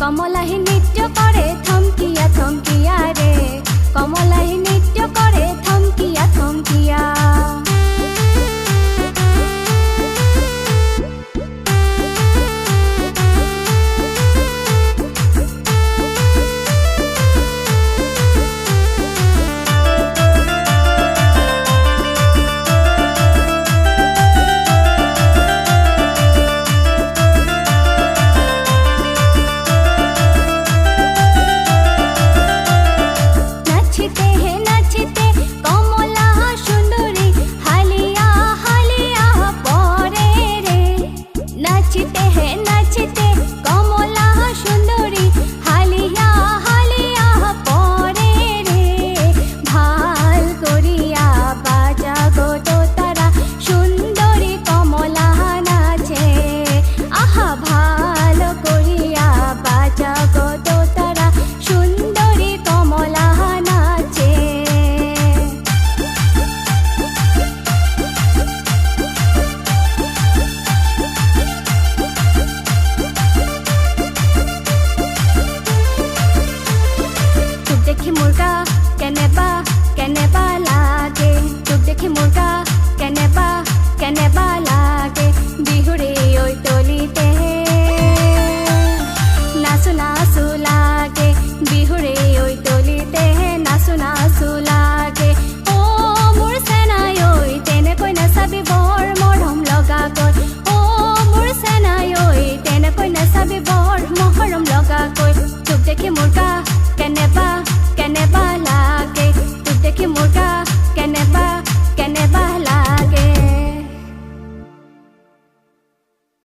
কমলাহি নৃত্য করে থমকিয়া থমকিয়া রে, কমলাহি নৃত্য করে থমকিয়া থমকিয়া। কেনেবা লাগে, তোক দেখি মুৰ্গা কেনেবা লাগে, বিহুৰে ঐ তলিতে নাচো নাচো লাগে, বিহুৰে ঐ তলিতে নাচো নাচো লাগে। অ মোৰ চেনাই ঐ তেনেকৈ নাচাবি বৰ মৰম লগাকৈ, অ মোৰ চেনাই ঐ তেনেকৈ নাচাবি বৰ মৰম লগাকৈ, তোক দেখি মুৰ্গা